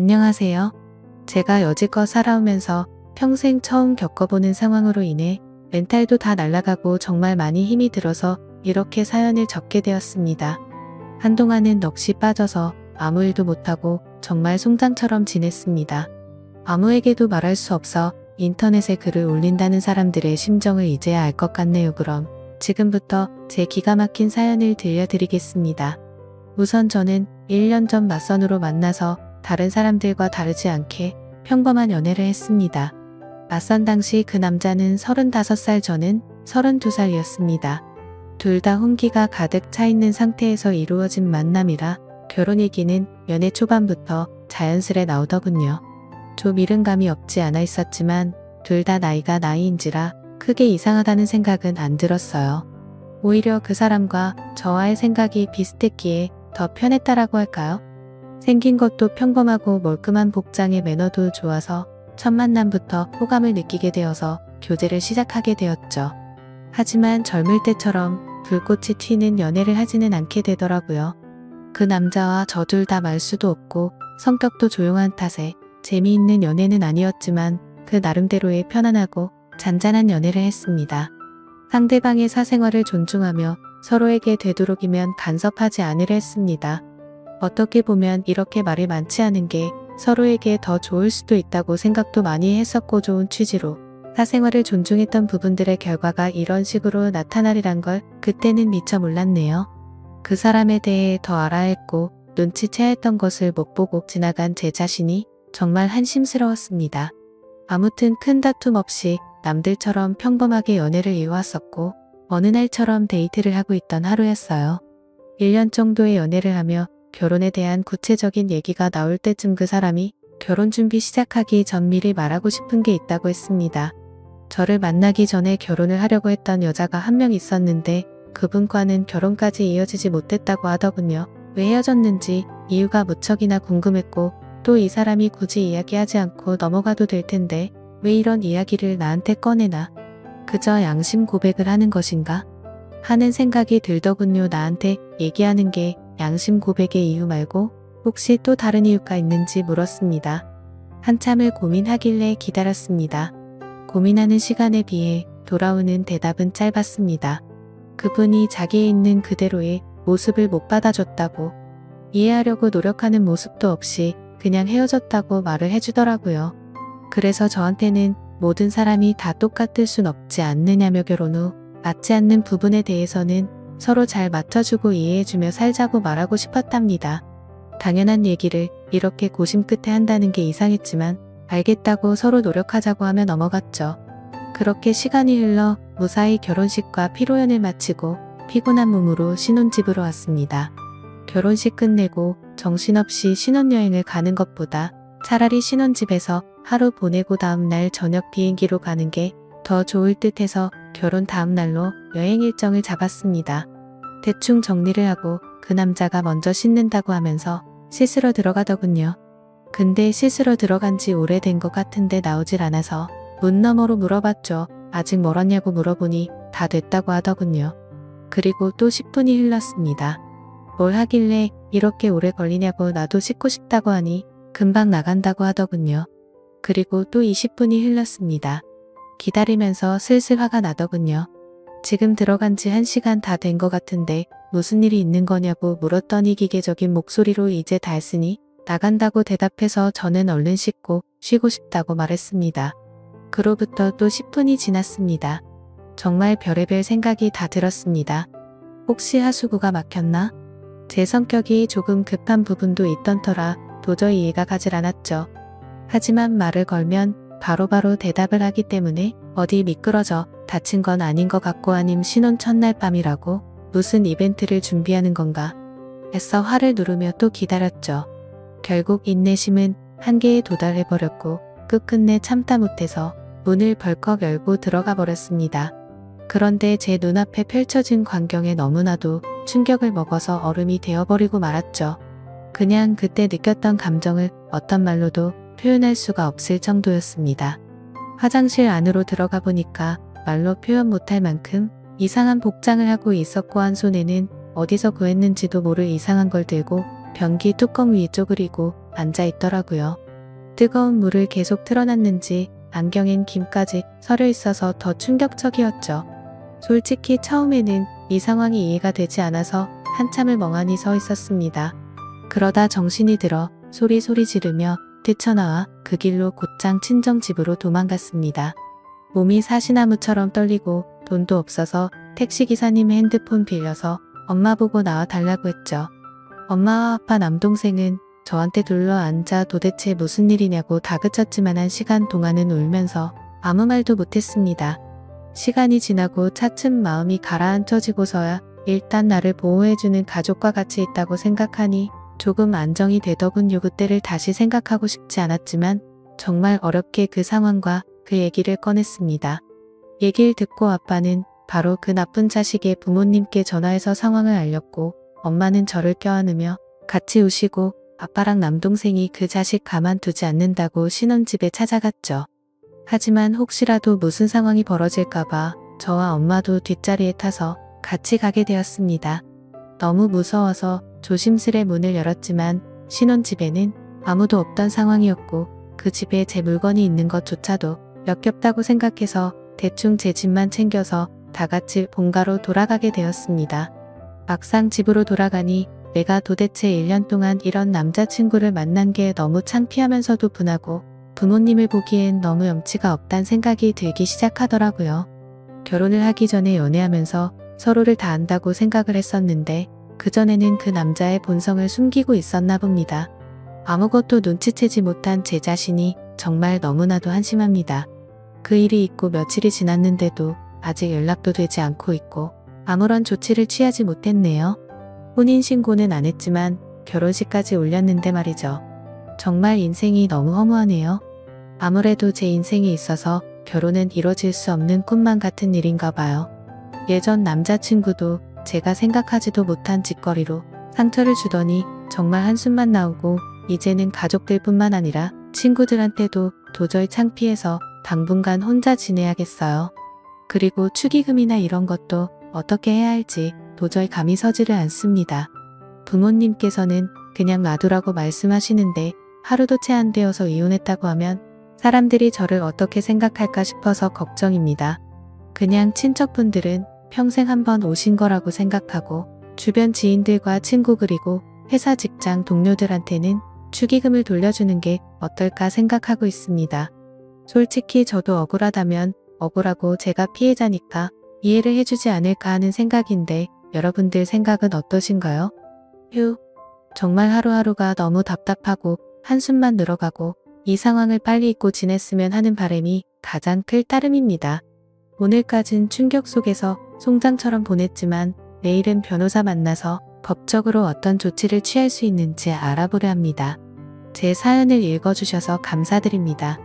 안녕하세요. 제가 여지껏 살아오면서 평생 처음 겪어보는 상황으로 인해 멘탈도 다 날아가고 정말 많이 힘이 들어서 이렇게 사연을 적게 되었습니다. 한동안은 넋이 빠져서 아무 일도 못하고 정말 송장처럼 지냈습니다. 아무에게도 말할 수 없어 인터넷에 글을 올린다는 사람들의 심정을 이제야 알 것 같네요. 그럼 지금부터 제 기가 막힌 사연을 들려드리겠습니다. 우선 저는 1년 전 맞선으로 만나서 다른 사람들과 다르지 않게 평범한 연애를 했습니다. 맞선 당시 그 남자는 35살, 저는 32살이었습니다. 둘 다 혼기가 가득 차 있는 상태에서 이루어진 만남이라 결혼 얘기는 연애 초반부터 자연스레 나오더군요. 좀 이른 감이 없지 않아 있었지만 둘 다 나이가 나이인지라 크게 이상하다는 생각은 안 들었어요. 오히려 그 사람과 저와의 생각이 비슷했기에 더 편했다라고 할까요? 생긴 것도 평범하고 멀끔한 복장의 매너도 좋아서 첫 만남부터 호감을 느끼게 되어서 교제를 시작하게 되었죠. 하지만 젊을 때처럼 불꽃이 튀는 연애를 하지는 않게 되더라고요. 그 남자와 저 둘 다 말수도 없고 성격도 조용한 탓에 재미있는 연애는 아니었지만 그 나름대로의 편안하고 잔잔한 연애를 했습니다. 상대방의 사생활을 존중하며 서로에게 되도록이면 간섭하지 않으려 했습니다. 어떻게 보면 이렇게 말이 많지 않은 게 서로에게 더 좋을 수도 있다고 생각도 많이 했었고, 좋은 취지로 사생활을 존중했던 부분들의 결과가 이런 식으로 나타나리란 걸 그때는 미처 몰랐네요. 그 사람에 대해 더 알아야 했고 눈치채야 했던 것을 못 보고 지나간 제 자신이 정말 한심스러웠습니다. 아무튼 큰 다툼 없이 남들처럼 평범하게 연애를 이어왔었고 어느 날처럼 데이트를 하고 있던 하루였어요. 1년 정도의 연애를 하며 결혼에 대한 구체적인 얘기가 나올 때쯤 그 사람이 결혼 준비 시작하기 전 미리 말하고 싶은 게 있다고 했습니다. 저를 만나기 전에 결혼을 하려고 했던 여자가 한 명 있었는데 그분과는 결혼까지 이어지지 못했다고 하더군요. 왜 헤어졌는지 이유가 무척이나 궁금했고 또 이 사람이 굳이 이야기하지 않고 넘어가도 될 텐데 왜 이런 이야기를 나한테 꺼내나? 그저 양심 고백을 하는 것인가? 하는 생각이 들더군요. 나한테 얘기하는 게 양심 고백의 이유 말고 혹시 또 다른 이유가 있는지 물었습니다. 한참을 고민하길래 기다렸습니다. 고민하는 시간에 비해 돌아오는 대답은 짧았습니다. 그분이 자기에 있는 그대로의 모습을 못 받아줬다고, 이해하려고 노력하는 모습도 없이 그냥 헤어졌다고 말을 해주더라고요. 그래서 저한테는 모든 사람이 다 똑같을 순 없지 않느냐며 결혼 후 맞지 않는 부분에 대해서는 서로 잘 맞춰주고 이해해주며 살자고 말하고 싶었답니다. 당연한 얘기를 이렇게 고심 끝에 한다는 게 이상했지만 알겠다고 서로 노력하자고 하며 넘어갔죠. 그렇게 시간이 흘러 무사히 결혼식과 피로연을 마치고 피곤한 몸으로 신혼집으로 왔습니다. 결혼식 끝내고 정신없이 신혼여행을 가는 것보다 차라리 신혼집에서 하루 보내고 다음날 저녁 비행기로 가는 게 더 좋을 듯 해서 결혼 다음날로 여행 일정을 잡았습니다. 대충 정리를 하고 그 남자가 먼저 씻는다고 하면서 씻으러 들어가더군요. 근데 씻으러 들어간 지 오래된 것 같은데 나오질 않아서 문 너머로 물어봤죠. 아직 멀었냐고 물어보니 다 됐다고 하더군요. 그리고 또 10분이 흘렀습니다. 뭘 하길래 이렇게 오래 걸리냐고 나도 씻고 싶다고 하니 금방 나간다고 하더군요. 그리고 또 20분이 흘렀습니다. 기다리면서 슬슬 화가 나더군요. 지금 들어간 지 1시간 다 된 것 같은데 무슨 일이 있는 거냐고 물었더니 기계적인 목소리로 이제 다 했으니 나간다고 대답해서 저는 얼른 씻고 쉬고 싶다고 말했습니다. 그로부터 또 10분이 지났습니다. 정말 별의별 생각이 다 들었습니다. 혹시 하수구가 막혔나? 제 성격이 조금 급한 부분도 있던 터라 도저히 이해가 가질 않았죠. 하지만 말을 걸면 바로바로 대답을 하기 때문에 어디 미끄러져 다친 건 아닌 것 같고, 아님 신혼 첫날 밤이라고 무슨 이벤트를 준비하는 건가 애써 화를 누르며 또 기다렸죠. 결국 인내심은 한계에 도달해버렸고 끝끝내 참다 못해서 문을 벌컥 열고 들어가 버렸습니다. 그런데 제 눈앞에 펼쳐진 광경에 너무나도 충격을 먹어서 얼음이 되어버리고 말았죠. 그냥 그때 느꼈던 감정을 어떤 말로도 표현할 수가 없을 정도였습니다. 화장실 안으로 들어가 보니까 말로 표현 못할 만큼 이상한 복장을 하고 있었고 한 손에는 어디서 구했는지도 모를 이상한 걸 들고 변기 뚜껑 위 쪼그리고 앉아 있더라고요. 뜨거운 물을 계속 틀어놨는지 안경엔 김까지 서려 있어서 더 충격적이었죠. 솔직히 처음에는 이 상황이 이해가 되지 않아서 한참을 멍하니 서 있었습니다. 그러다 정신이 들어 소리 지르며 뛰쳐나와 그 길로 곧장 친정집으로 도망갔습니다. 몸이 사시나무처럼 떨리고 돈도 없어서 택시기사님의 핸드폰 빌려서 엄마 보고 나와 달라고 했죠. 엄마와 아빠 남동생은 저한테 둘러앉아 도대체 무슨 일이냐고 다그쳤지만 한 시간 동안은 울면서 아무 말도 못했습니다. 시간이 지나고 차츰 마음이 가라앉혀지고서야 일단 나를 보호해주는 가족과 같이 있다고 생각하니 조금 안정이 되더군요. 그때를 다시 생각하고 싶지 않았지만 정말 어렵게 그 상황과 그 얘기를 꺼냈습니다. 얘기를 듣고 아빠는 바로 그 나쁜 자식의 부모님께 전화해서 상황을 알렸고 엄마는 저를 껴안으며 같이 우시고 아빠랑 남동생이 그 자식 가만두지 않는다고 신혼집에 찾아갔죠. 하지만 혹시라도 무슨 상황이 벌어질까봐 저와 엄마도 뒷자리에 타서 같이 가게 되었습니다. 너무 무서워서 조심스레 문을 열었지만 신혼집에는 아무도 없던 상황이었고 그 집에 제 물건이 있는 것조차도 역겹다고 생각해서 대충 제 집만 챙겨서 다 같이 본가로 돌아가게 되었습니다. 막상 집으로 돌아가니 내가 도대체 1년 동안 이런 남자친구를 만난 게 너무 창피하면서도 분하고 부모님을 보기엔 너무 염치가 없단 생각이 들기 시작하더라고요. 결혼을 하기 전에 연애하면서 서로를 다 안다고 생각을 했었는데 그전에는 그 남자의 본성을 숨기고 있었나 봅니다. 아무것도 눈치채지 못한 제 자신이 정말 너무나도 한심합니다. 그 일이 있고 며칠이 지났는데도 아직 연락도 되지 않고 있고 아무런 조치를 취하지 못했네요. 혼인신고는 안 했지만 결혼식까지 올렸는데 말이죠. 정말 인생이 너무 허무하네요. 아무래도 제 인생에 있어서 결혼은 이뤄질 수 없는 꿈만 같은 일인가 봐요. 예전 남자친구도 제가 생각하지도 못한 짓거리로 상처를 주더니 정말 한숨만 나오고 이제는 가족들뿐만 아니라 친구들한테도 도저히 창피해서 당분간 혼자 지내야겠어요. 그리고 축의금이나 이런 것도 어떻게 해야 할지 도저히 감이 서지를 않습니다. 부모님께서는 그냥 놔두라고 말씀하시는데 하루도 채 안 되어서 이혼했다고 하면 사람들이 저를 어떻게 생각할까 싶어서 걱정입니다. 그냥 친척분들은 평생 한번 오신 거라고 생각하고 주변 지인들과 친구 그리고 회사 직장 동료들한테는 축의금을 돌려주는 게 어떨까 생각하고 있습니다. 솔직히 저도 억울하다면 억울하고 제가 피해자니까 이해를 해주지 않을까 하는 생각인데 여러분들 생각은 어떠신가요? 휴, 정말 하루하루가 너무 답답하고 한숨만 늘어가고 이 상황을 빨리 잊고 지냈으면 하는 바람이 가장 클 따름입니다. 오늘까진 충격 속에서 송장처럼 보냈지만 내일은 변호사 만나서 법적으로 어떤 조치를 취할 수 있는지 알아보려 합니다. 제 사연을 읽어주셔서 감사드립니다.